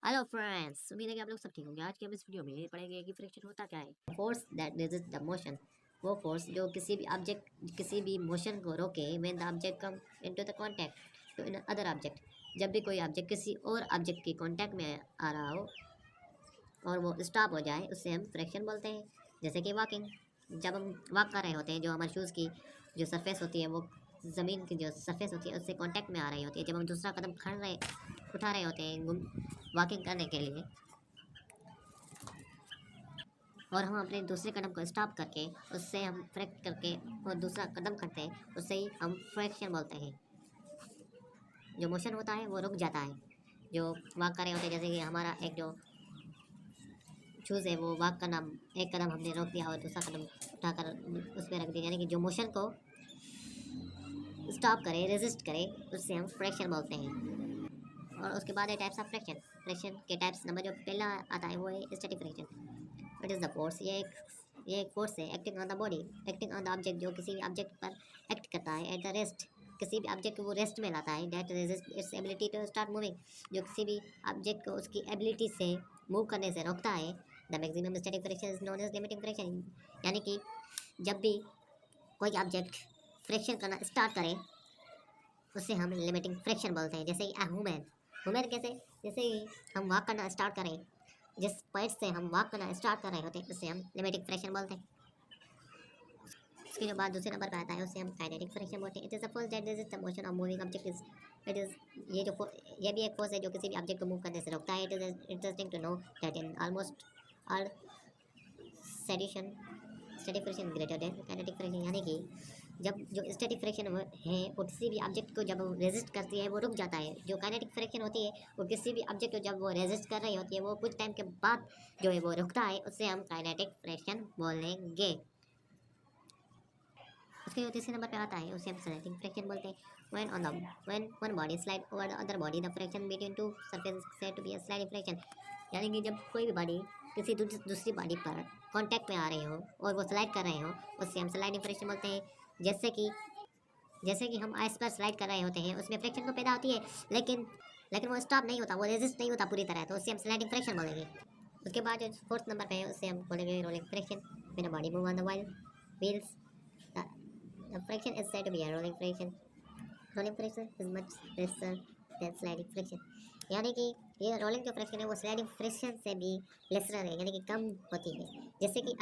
Hello friends, उम्मीद है कि आप लोग सब ठीक होंगे। आज के हम इस वीडियो में पढ़ेंगे कि फ्रिक्शन होता क्या है। Force that resist the motion, वो फोर्स जो किसी भी ऑब्जेक्ट किसी भी मोशन को रोके when the object come into the contact to in other object. जब भी कोई ऑब्जेक्ट किसी और ऑब्जेक्ट के कांटेक्ट में आ रहा हो और वो स्टॉप हो जाए, उससे हम फ्रिक्शन बोलते हैं। जैसे कि वॉकिंग, जब हम वॉक कर रहे होते हैं, जो हमारे शूज़ की जो सरफेस होती है वो ज़मीन की जो सरफेस होती है उससे कांटेक्ट में आ रही होती है। जब हम दूसरा कदम उठा रहे होते हैं वॉकिंग करने के लिए, और हम अपने दूसरे कदम को स्टॉप करके उससे हम फ्रिक्ट करके और दूसरा कदम करते हैं, उससे ही हम फ्रिक्शन बोलते हैं। जो मोशन होता है वो रुक जाता है। जो वॉक कर रहे होते हैं, जैसे कि हमारा एक जो शूज़ है वो वॉक करना, एक कदम हमने रोक दिया और दूसरा कदम उठाकर उस पर रख दिया, यानी कि जो मोशन को स्टॉप करे, रेजिस्ट करे, उससे हम फ्रिक्शन बोलते हैं। और उसके बाद है टाइप्स ऑफ फ्रिक्शन। फ्रिक्शन के टाइप्स नंबर जो पहला आता है वो है static friction. It is the force, ये एक फोर्स है acting on the body, acting on the object, जो किसी भी ऑब्जेक्ट पर एक्ट करता है एट द रेस्ट, किसी भी ऑब्जेक्ट को वो रेस्ट में लाता है। That resist its ability to start moving, जो किसी भी ऑब्जेक्ट को उसकी एबिलिटी से मूव करने से रोकता है। The maximum static friction is known as limiting friction, यानी कि जब भी कोई ऑब्जेक्ट फ्रिक्शन करना स्टार्ट करे उससे हम लिमिटिंग फ्रिक्शन बोलते हैं। जैसे कि ह्यूमन ह्यूमन कैसे, जैसे ही हम वॉक करना स्टार्ट करें, जिस पॉइंट से हम वॉक करना स्टार्ट कर रहे होते हैं उससे हम लिमिटिंग फ्रिक्शन बोलते हैं। उसके बाद दूसरे नंबर पर आता है उससे हम काइनेटिक फ्रिक्शन बोलते हैं। It is the force that resist the motion of moving object is, it is ये भी एक फोर्स है जो किसी भी ऑब्जेक्ट को मूव करने से रोकता है। It is interesting to know that in almost all sedition static friction greater than kinetic friction, यानी कि जब जो स्टैटिक फ्रिक्शन है वो किसी भी ऑब्जेक्ट को जब रेजिस्ट करती है वो रुक जाता है। जो काइनेटिक फ्रिक्शन होती है वो किसी भी ऑब्जेक्ट को जब वो रेजिस्ट कर रही होती है वो कुछ टाइम के बाद जो है वो रुकता है, उससे हम काइनेटिक फ्रिक्शन बोलेंगे। उसके जो तीसरे नंबर पे आता है उसे हम स्लाइडिंग फ्रिक्शन बोलते हैं। when one body slide over the other body, the friction between two surfaces is said to be a sliding friction, यानी कि जब कोई भी बॉडी किसी दूसरी बॉडी पर कांटेक्ट में आ रही हो और वो स्लाइड कर रहे हो, उससे हम स्लाइडिंग फ्रिक्शन बोलते हैं। जैसे कि हम आइस पर स्लाइड कर रहे होते हैं, उसमें फ्रिक्शन तो पैदा होती है, लेकिन वो स्टॉप नहीं होता, वो रेजिस्ट नहीं होता पूरी तरह, तो उससे हम स्लाइडिंग फ्रिक्शन बोलेंगे। उसके बाद जो फोर्थ नंबर पे है उससे हम बोलेंगे rolling friction. When a body move on the wheels, the friction is said to be a rolling friction. Rolling friction is much lesser than sliding friction, यानी कि ये रोलिंग जो फ्रिक्शन है वो स्लाइडिंग फ्रिक्शन से भी लेसर है, यानी कि कम होती है। जैसे कि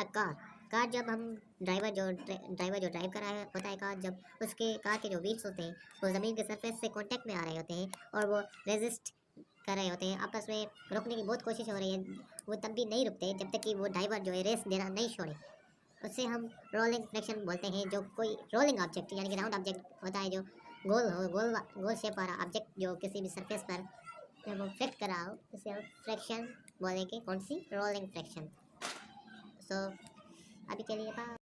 कार जब हम ड्राइवर जो ड्राइव कर रहा होता है कार, जब उसके कार के जो व्हील्स होते हैं वो ज़मीन के सरफेस से कांटेक्ट में आ रहे होते हैं और वो रेजिस्ट कर रहे होते हैं, आपस में रोकने की बहुत कोशिश हो रही है, वो तब भी नहीं रुकते जब तक कि वो ड्राइवर जो है रेस देना नहीं छोड़े। उससे हम रोलिंग फ्रिक्शन बोलते हैं। जो कोई रोलिंग ऑब्जेक्ट यानी कि राउंड ऑब्जेक्ट होता है, जो गोल शेप वाला ऑब्जेक्ट जो किसी भी सरफेस पर जब वो फ्लिक्ट करा हो, उसे हम फ्रिक्शन बोलेंगे। कौन सी? Rolling friction. सो अभी के लिए बाय।